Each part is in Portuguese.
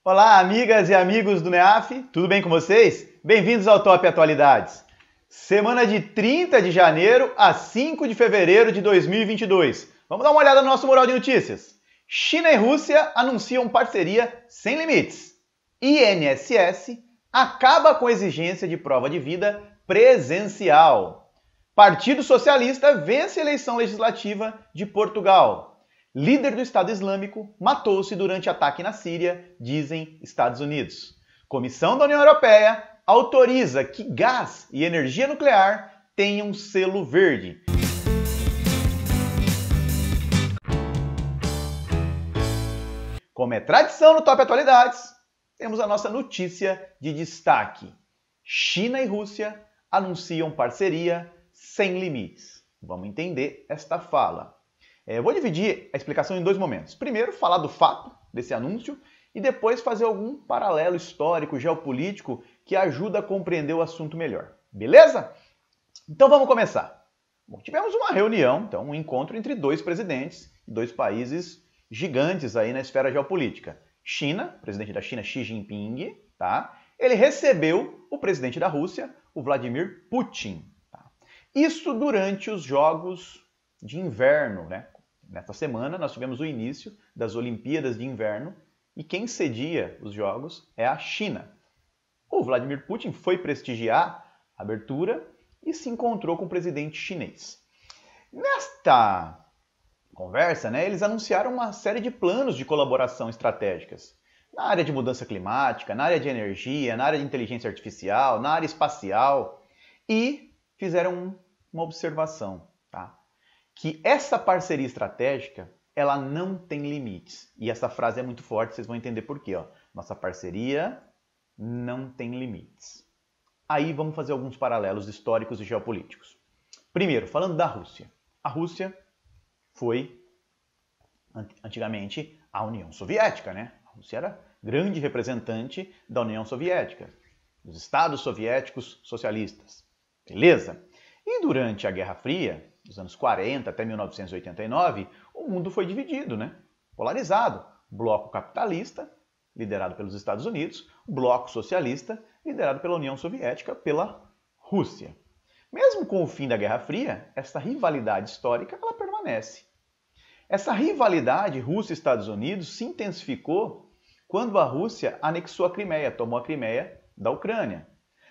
Olá, amigas e amigos do NEAF, tudo bem com vocês? Bem-vindos ao Top Atualidades. Semana de 30 de janeiro a 5 de fevereiro de 2022. Vamos dar uma olhada no nosso Mural de Notícias. China e Rússia anunciam parceria sem limites. INSS acaba com exigência de prova de vida presencial. Partido Socialista vence a eleição legislativa de Portugal. Líder do Estado Islâmico matou-se durante ataque na Síria, dizem Estados Unidos. Comissão da União Europeia autoriza que gás e energia nuclear tenham selo verde. Como é tradição no Top Atualidades, temos a nossa notícia de destaque. China e Rússia anunciam parceria sem limites. Vamos entender esta fala. Eu vou dividir a explicação em dois momentos. Primeiro, falar do fato desse anúncio e depois fazer algum paralelo histórico, geopolítico que ajuda a compreender o assunto melhor. Beleza? Então vamos começar. Bom, tivemos uma reunião, então um encontro entre dois presidentes de dois países gigantes aí na esfera geopolítica. China, presidente da China, Xi Jinping, tá? Ele recebeu o presidente da Rússia, o Vladimir Putin. Tá? Isso durante os Jogos de Inverno, né? Nesta semana nós tivemos o início das Olimpíadas de Inverno e quem cedia os Jogos é a China. O Vladimir Putin foi prestigiar a abertura e se encontrou com o presidente chinês. Nesta conversa, né, eles anunciaram uma série de planos de colaboração estratégicas na área de mudança climática, na área de energia, na área de inteligência artificial, na área espacial e fizeram uma observação, tá? Que essa parceria estratégica, ela não tem limites. E essa frase é muito forte, vocês vão entender por quê. Ó. Nossa parceria não tem limites. Aí vamos fazer alguns paralelos históricos e geopolíticos. Primeiro, falando da Rússia. A Rússia foi, antigamente, a União Soviética, né? A Rússia era grande representante da União Soviética, dos Estados Soviéticos socialistas. Beleza? E durante a Guerra Fria, dos anos 40 até 1989, o mundo foi dividido, né? Polarizado. Bloco capitalista, liderado pelos Estados Unidos, bloco socialista, liderado pela União Soviética, pela Rússia. Mesmo com o fim da Guerra Fria, essa rivalidade histórica ela permanece. Essa rivalidade Rússia e Estados Unidos se intensificou quando a Rússia anexou a Crimeia, tomou a Crimeia da Ucrânia.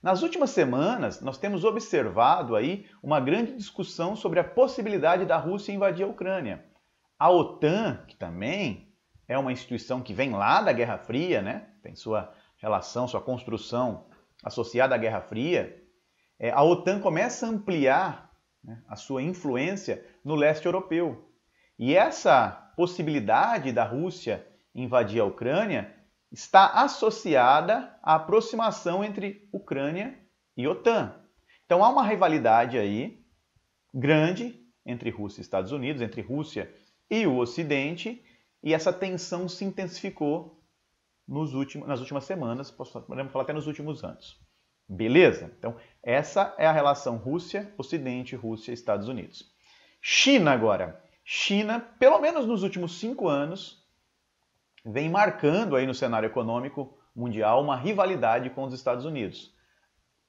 Nas últimas semanas, nós temos observado aí uma grande discussão sobre a possibilidade da Rússia invadir a Ucrânia. A OTAN, que também é uma instituição que vem lá da Guerra Fria, né? Tem sua relação, sua construção associada à Guerra Fria, a OTAN começa a ampliar, né, a sua influência no leste europeu. E essa possibilidade da Rússia invadir a Ucrânia está associada à aproximação entre Ucrânia e OTAN. Então há uma rivalidade aí grande entre Rússia e Estados Unidos, entre Rússia e o Ocidente, e essa tensão se intensificou nas últimas semanas, podemos falar até nos últimos anos. Beleza? Então essa é a relação Rússia-Ocidente, Rússia-Estados Unidos. China agora. China, pelo menos nos últimos 5 anos, vem marcando aí no cenário econômico mundial uma rivalidade com os Estados Unidos.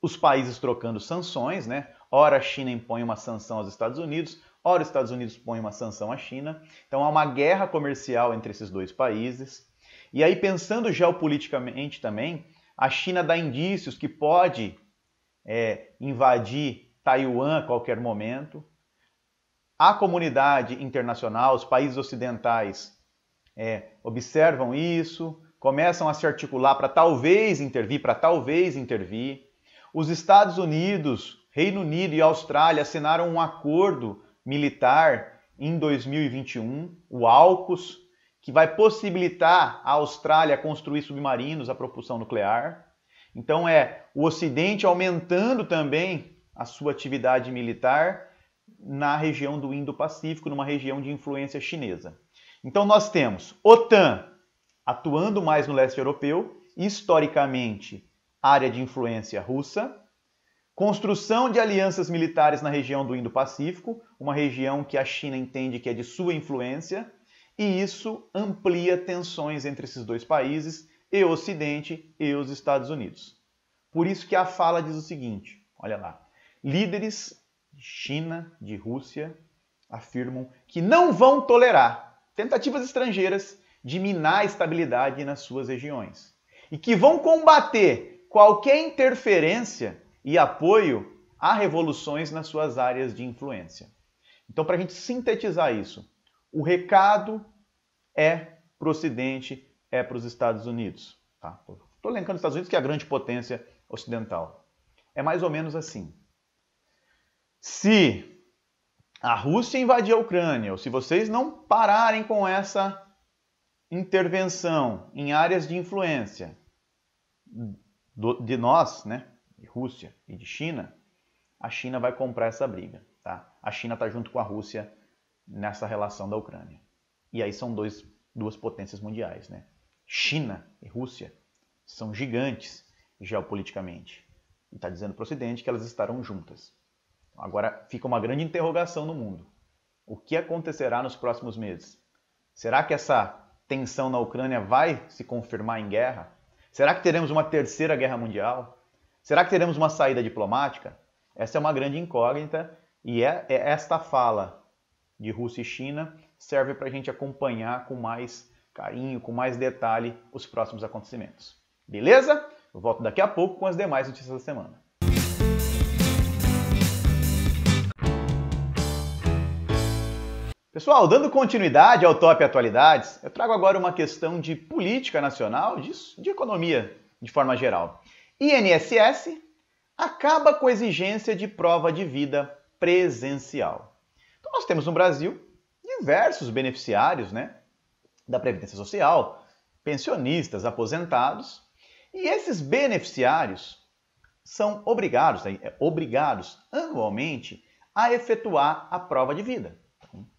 Os países trocando sanções, né? Ora a China impõe uma sanção aos Estados Unidos, ora os Estados Unidos põem uma sanção à China. Então há uma guerra comercial entre esses dois países. E aí pensando geopoliticamente também, a China dá indícios que pode invadir Taiwan a qualquer momento. A comunidade internacional, os países ocidentais observam isso, começam a se articular para talvez intervir. Os Estados Unidos, Reino Unido e Austrália assinaram um acordo militar em 2021, o AUKUS, que vai possibilitar a Austrália construir submarinos a propulsão nuclear. Então o Ocidente aumentando também a sua atividade militar na região do Indo-Pacífico, numa região de influência chinesa. Então nós temos OTAN atuando mais no leste europeu, historicamente área de influência russa, construção de alianças militares na região do Indo-Pacífico, uma região que a China entende que é de sua influência, e isso amplia tensões entre esses dois países, e o Ocidente e os Estados Unidos. Por isso que a fala diz o seguinte, olha lá, líderes de China, de Rússia, afirmam que não vão tolerar tentativas estrangeiras de minar a estabilidade nas suas regiões e que vão combater qualquer interferência e apoio a revoluções nas suas áreas de influência. Então, para a gente sintetizar isso, o recado é para o Ocidente, é para os Estados Unidos. Tá? Estou elencando os Estados Unidos, que é a grande potência ocidental. É mais ou menos assim. Se a Rússia invadir a Ucrânia, ou se vocês não pararem com essa intervenção em áreas de influência de nós, né, de Rússia e de China, a China vai comprar essa briga. Tá? A China está junto com a Rússia nessa relação da Ucrânia. E aí são duas potências mundiais. Né? China e Rússia são gigantes geopoliticamente. E está dizendo para o Ocidente que elas estarão juntas. Agora fica uma grande interrogação no mundo. O que acontecerá nos próximos meses? Será que essa tensão na Ucrânia vai se confirmar em guerra? Será que teremos uma terceira guerra mundial? Será que teremos uma saída diplomática? Essa é uma grande incógnita e esta fala de Rússia e China serve para a gente acompanhar com mais carinho, com mais detalhe os próximos acontecimentos. Beleza? Eu volto daqui a pouco com as demais notícias da semana. Pessoal, dando continuidade ao Top Atualidades, eu trago agora uma questão de política nacional, de economia de forma geral. INSS acaba com a exigência de prova de vida presencial. Então nós temos no Brasil diversos beneficiários, né, da Previdência Social, pensionistas, aposentados, e esses beneficiários são obrigados anualmente a efetuar a prova de vida.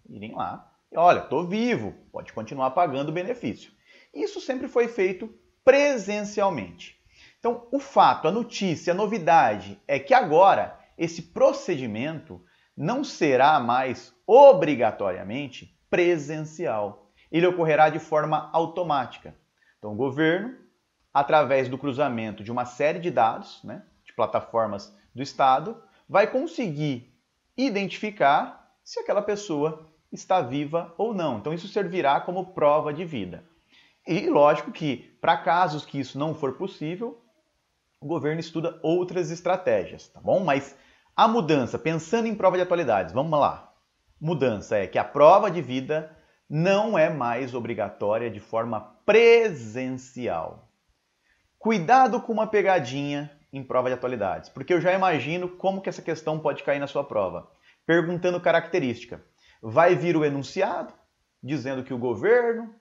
Irem lá e olha, estou vivo, pode continuar pagando o benefício. Isso sempre foi feito presencialmente. Então, o fato, a notícia, a novidade é que agora esse procedimento não será mais obrigatoriamente presencial. Ele ocorrerá de forma automática. Então, o governo, através do cruzamento de uma série de dados, né, de plataformas do Estado, vai conseguir identificar se aquela pessoa está viva ou não. Então isso servirá como prova de vida. E lógico que, para casos que isso não for possível, o governo estuda outras estratégias, tá bom? Mas a mudança, pensando em prova de atualidades, vamos lá. Mudança é que a prova de vida não é mais obrigatória de forma presencial. Cuidado com uma pegadinha em prova de atualidades, porque eu já imagino como que essa questão pode cair na sua prova. Perguntando característica. Vai vir o enunciado dizendo que o governo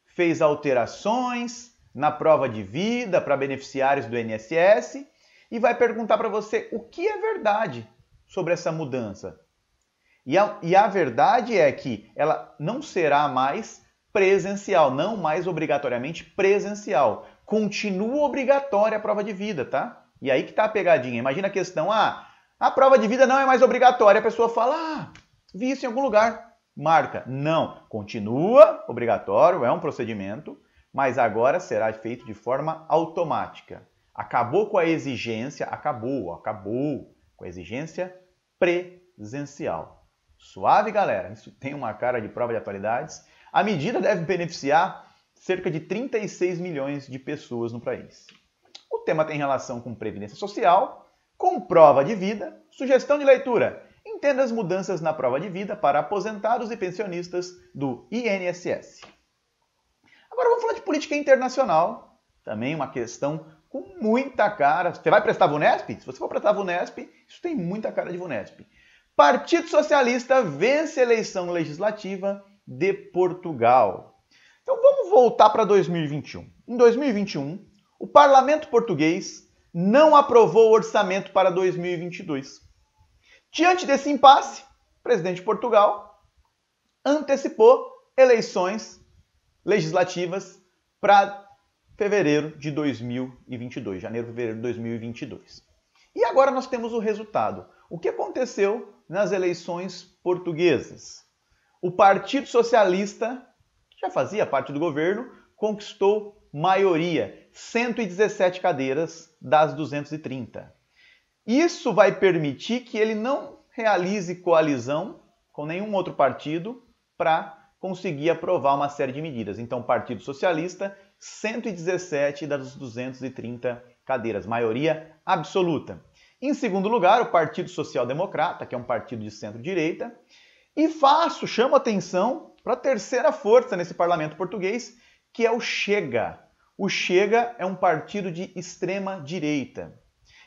fez alterações na prova de vida para beneficiários do INSS e vai perguntar para você o que é verdade sobre essa mudança. E a verdade é que ela não será mais presencial, não mais obrigatoriamente presencial. Continua obrigatória a prova de vida, tá? E aí que tá a pegadinha. Imagina a questão, a prova de vida não é mais obrigatória. A pessoa fala, vi isso em algum lugar. Marca. Não. Continua obrigatório, é um procedimento, mas agora será feito de forma automática. Acabou com a exigência, acabou com a exigência presencial. Suave, galera? Isso tem uma cara de prova de atualidades. A medida deve beneficiar cerca de 36 milhões de pessoas no país. O tema tem relação com Previdência Social, com prova de vida, sugestão de leitura. Entenda as mudanças na prova de vida para aposentados e pensionistas do INSS. Agora vamos falar de política internacional. Também uma questão com muita cara. Você vai prestar VUNESP? Se você for prestar VUNESP, isso tem muita cara de VUNESP. Partido Socialista vence a eleição legislativa de Portugal. Então vamos voltar para 2021. Em 2021, o parlamento português não aprovou o orçamento para 2022. Diante desse impasse, o presidente de Portugal antecipou eleições legislativas para fevereiro de 2022, janeiro, fevereiro de 2022. E agora nós temos o resultado. O que aconteceu nas eleições portuguesas? O Partido Socialista, que já fazia parte do governo, conquistou maioria, 117 cadeiras das 230. Isso vai permitir que ele não realize coalizão com nenhum outro partido para conseguir aprovar uma série de medidas. Então, Partido Socialista, 117 das 230 cadeiras, maioria absoluta. Em segundo lugar, o Partido Social Democrata, que é um partido de centro-direita. E chamo atenção para a terceira força nesse parlamento português, que é o Chega. O Chega é um partido de extrema-direita.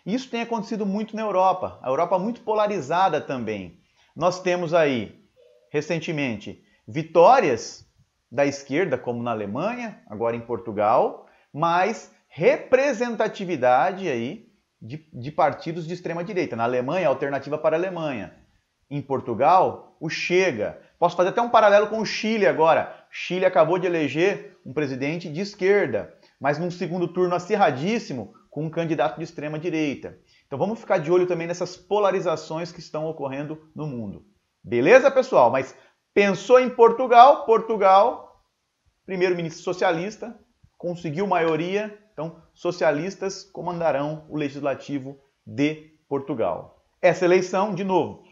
Isso tem acontecido muito na Europa, a Europa muito polarizada também. Nós temos aí, recentemente, vitórias da esquerda, como na Alemanha, agora em Portugal, mas representatividade aí de partidos de extrema-direita. Na Alemanha, a Alternativa para a Alemanha. Em Portugal, o Chega. Posso fazer até um paralelo com o Chile agora. Chile acabou de eleger um presidente de esquerda, mas num segundo turno acirradíssimo com um candidato de extrema-direita. Então vamos ficar de olho também nessas polarizações que estão ocorrendo no mundo. Beleza, pessoal? Mas pensou em Portugal, primeiro-ministro socialista, conseguiu maioria, então socialistas comandarão o legislativo de Portugal. Essa eleição, de novo,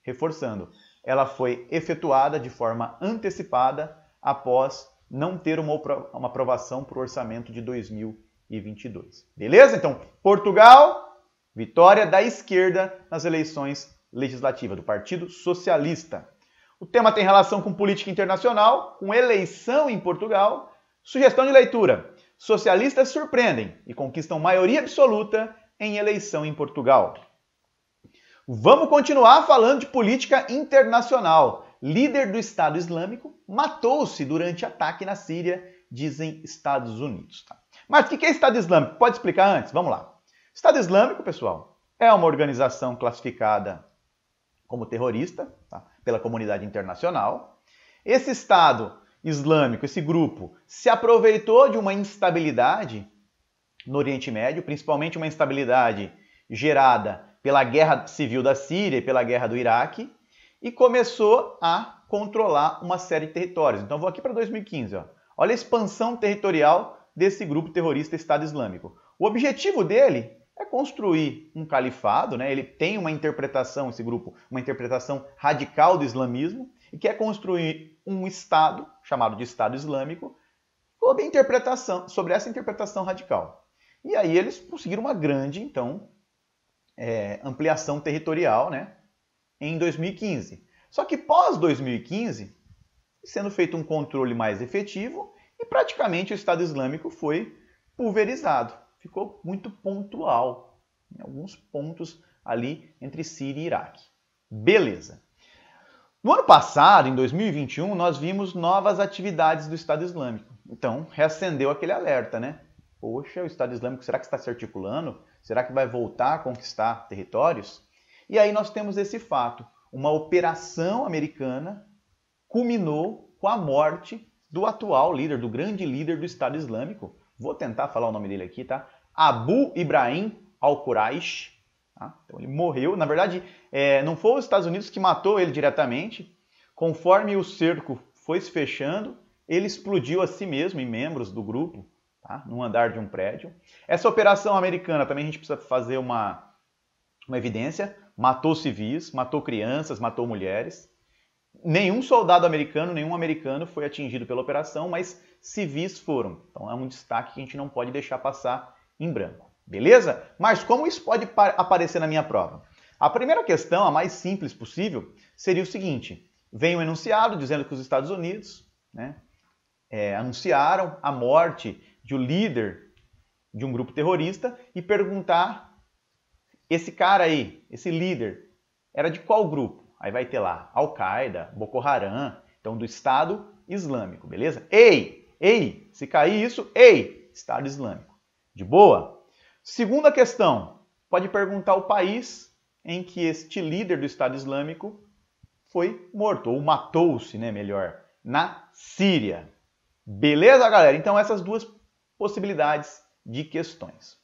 reforçando, ela foi efetuada de forma antecipada após não ter uma aprovação para o orçamento de 2022. Beleza? Então, Portugal, vitória da esquerda nas eleições legislativas, do Partido Socialista. O tema tem relação com política internacional, com eleição em Portugal. Sugestão de leitura: socialistas surpreendem e conquistam maioria absoluta em eleição em Portugal. Vamos continuar falando de política internacional. Líder do Estado Islâmico matou-se durante ataque na Síria, dizem Estados Unidos. Tá? Mas o que é Estado Islâmico? Pode explicar antes? Vamos lá. Estado Islâmico, pessoal, é uma organização classificada como terrorista, tá, pela comunidade internacional. Esse Estado Islâmico, esse grupo, se aproveitou de uma instabilidade no Oriente Médio, principalmente uma instabilidade gerada pela guerra civil da Síria e pela guerra do Iraque, e começou a controlar uma série de territórios. Então, vou aqui para 2015. Olha a expansão territorial desse grupo terrorista Estado Islâmico. O objetivo dele é construir um califado, né? Ele tem uma interpretação, esse grupo, uma interpretação radical do islamismo, e quer construir um Estado, chamado de Estado Islâmico, sobre essa interpretação radical. E aí eles conseguiram uma grande, então, ampliação territorial, né, em 2015. Só que pós-2015, sendo feito um controle mais efetivo, e praticamente o Estado Islâmico foi pulverizado. Ficou muito pontual, em alguns pontos ali entre Síria e Iraque. Beleza. No ano passado, em 2021, nós vimos novas atividades do Estado Islâmico. Então, reacendeu aquele alerta, né? Poxa, o Estado Islâmico, será que está se articulando? Será que vai voltar a conquistar territórios? E aí nós temos esse fato. Uma operação americana culminou com a morte do atual líder, do grande líder do Estado Islâmico. Vou tentar falar o nome dele aqui, tá? Abu Ibrahim al-Quraish. Tá? Então ele morreu. Na verdade, não foi os Estados Unidos que matou ele diretamente. Conforme o cerco foi se fechando, ele explodiu a si mesmo, em membros do grupo, tá? Num andar de um prédio. Essa operação americana também a gente precisa fazer uma evidência. Matou civis, matou crianças, matou mulheres. Nenhum soldado americano, nenhum americano foi atingido pela operação, mas civis foram. Então é um destaque que a gente não pode deixar passar em branco. Beleza? Mas como isso pode aparecer na minha prova? A primeira questão, a mais simples possível, seria o seguinte. Vem um enunciado dizendo que os Estados Unidos, né, anunciaram a morte de um líder de um grupo terrorista e perguntar, esse cara aí, esse líder, era de qual grupo? Aí vai ter lá Al-Qaeda, Boko Haram, então do Estado Islâmico, beleza? Ei, se cair isso, Estado Islâmico. De boa? Segunda questão, pode perguntar o país em que este líder do Estado Islâmico foi morto, ou matou-se, né, melhor, na Síria. Beleza, galera? Então essas duas possibilidades de questões.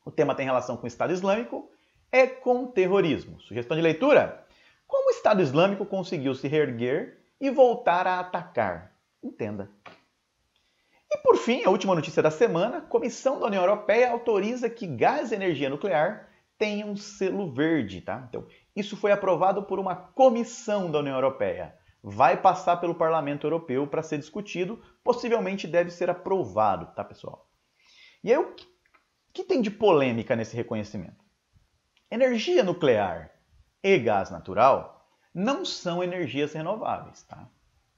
O tema tem relação com o Estado Islâmico e com terrorismo. Sugestão de leitura? Como o Estado Islâmico conseguiu se reerguer e voltar a atacar? Entenda. E por fim, a última notícia da semana, a Comissão da União Europeia autoriza que gás e energia nuclear tenham um selo verde, tá? Então, isso foi aprovado por uma comissão da União Europeia. Vai passar pelo Parlamento Europeu para ser discutido, possivelmente deve ser aprovado, tá, pessoal? E aí, o que tem de polêmica nesse reconhecimento? Energia nuclear e gás natural não são energias renováveis, tá?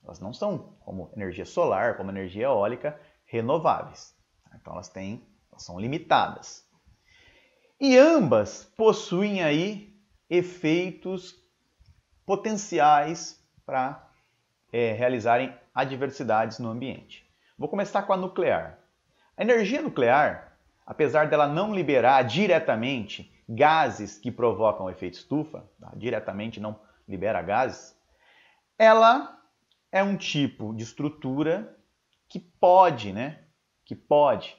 Elas não são como energia solar, como energia eólica, renováveis. Tá? Então elas são limitadas. E ambas possuem aí efeitos potenciais para realizarem adversidades no ambiente. Vou começar com a nuclear. A energia nuclear, apesar dela não liberar diretamente gases que provocam efeito estufa, tá? Diretamente não libera gases, ela é um tipo de estrutura que pode,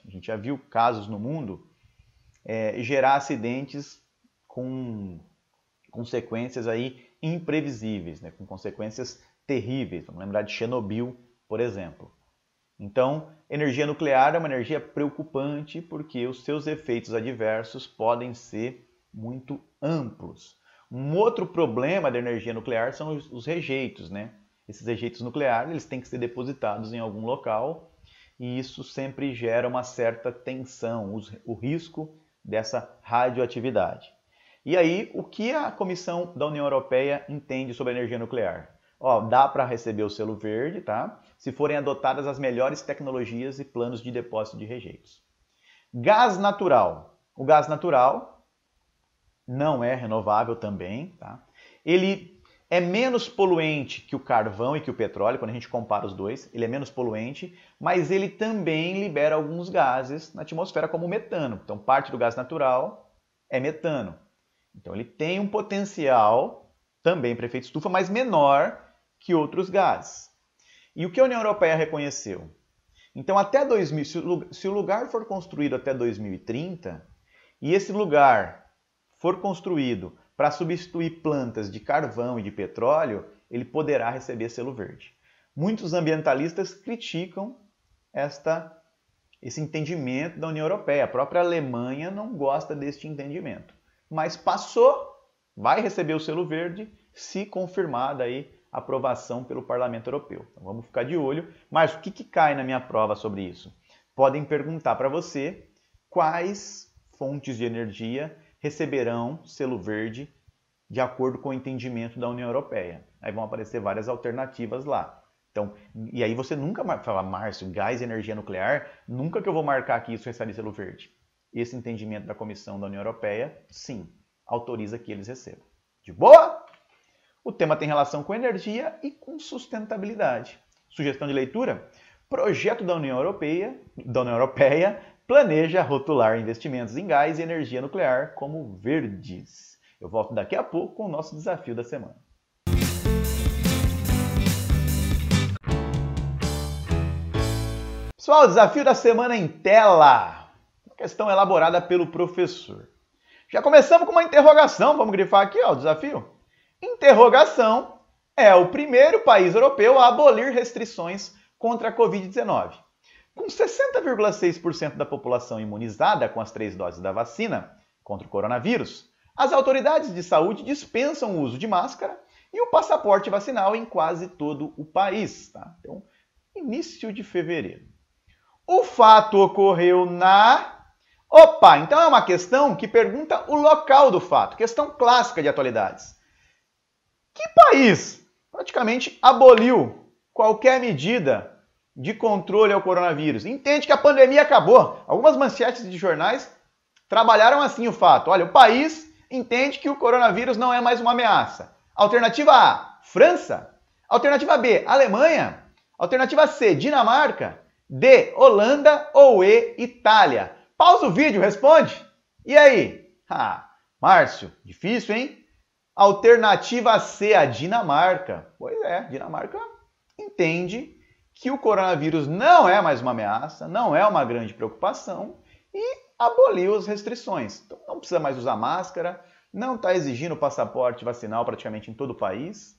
a gente já viu casos no mundo, gerar acidentes com consequências aí imprevisíveis, né? Com consequências terríveis. Vamos lembrar de Chernobyl, por exemplo. Então, energia nuclear é uma energia preocupante porque os seus efeitos adversos podem ser muito amplos. Um outro problema da energia nuclear são os rejeitos, né? Esses rejeitos nucleares eles têm que ser depositados em algum local e isso sempre gera uma certa tensão, o risco dessa radioatividade. E aí, o que a Comissão da União Europeia entende sobre a energia nuclear? Dá para receber o selo verde, tá? Se forem adotadas as melhores tecnologias e planos de depósito de rejeitos. Gás natural. O gás natural não é renovável também, tá? Ele é menos poluente que o carvão e que o petróleo, quando a gente compara os dois, ele é menos poluente, mas ele também libera alguns gases na atmosfera, como o metano. Então, parte do gás natural é metano. Então, ele tem um potencial também para efeito estufa, mas menor que outros gases. E o que a União Europeia reconheceu? Então, até 2000, se o lugar for construído até 2030, e esse lugar for construído para substituir plantas de carvão e de petróleo, ele poderá receber selo verde. Muitos ambientalistas criticam esse entendimento da União Europeia. A própria Alemanha não gosta deste entendimento. Mas passou, vai receber o selo verde se confirmada aí a aprovação pelo Parlamento Europeu. Então vamos ficar de olho. Mas o que cai na minha prova sobre isso? Podem perguntar para você quais fontes de energia receberão selo verde de acordo com o entendimento da União Europeia. Aí vão aparecer várias alternativas lá. Então, e aí você nunca vai falar, Márcio, gás e energia nuclear, nunca que eu vou marcar que isso recebe selo verde. Esse entendimento da Comissão da União Europeia, sim, autoriza que eles recebam. De boa? O tema tem relação com energia e com sustentabilidade. Sugestão de leitura? Projeto da União Europeia planeja rotular investimentos em gás e energia nuclear como verdes. Eu volto daqui a pouco com o nosso desafio da semana. Pessoal, o desafio da semana em tela. Uma questão elaborada pelo professor. Já começamos com uma interrogação. Vamos grifar aqui o desafio. Interrogação: é o primeiro país europeu a abolir restrições contra a Covid-19. Com 60,6% da população imunizada com as 3 doses da vacina contra o coronavírus, as autoridades de saúde dispensam o uso de máscara e o passaporte vacinal em quase todo o país. Tá? Então, início de fevereiro. O fato ocorreu na... então é uma questão que pergunta o local do fato. Questão clássica de atualidades. Que país praticamente aboliu qualquer medida de controle ao coronavírus? Entende que a pandemia acabou. Algumas manchetes de jornais trabalharam assim o fato. Olha, o país entende que o coronavírus não é mais uma ameaça. Alternativa A, França. Alternativa B, Alemanha. Alternativa C, Dinamarca. D, Holanda ou E, Itália. Pausa o vídeo, responde. E aí? Márcio, difícil, hein? Alternativa C, a Dinamarca. Pois é, Dinamarca entende que o coronavírus não é mais uma ameaça, não é uma grande preocupação e aboliu as restrições. Então não precisa mais usar máscara, não está exigindo passaporte vacinal praticamente em todo o país.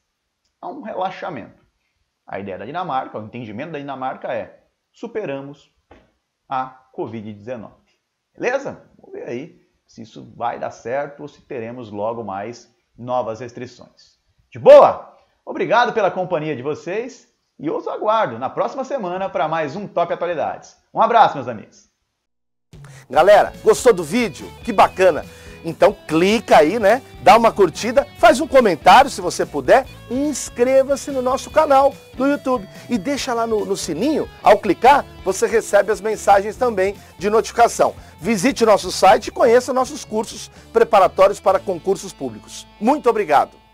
É um relaxamento. A ideia da Dinamarca, o entendimento da Dinamarca é superamos a Covid-19. Beleza? Vamos ver aí se isso vai dar certo ou se teremos logo mais novas restrições. De boa? Obrigado pela companhia de vocês e eu os aguardo na próxima semana para mais um Top Atualidades. Um abraço, meus amigos. Galera, gostou do vídeo? Que bacana! Então clica aí, né? Dá uma curtida, faz um comentário se você puder e inscreva-se no nosso canal do YouTube. E deixa lá no sininho, ao clicar, você recebe as mensagens também de notificação. Visite nosso site e conheça nossos cursos preparatórios para concursos públicos. Muito obrigado!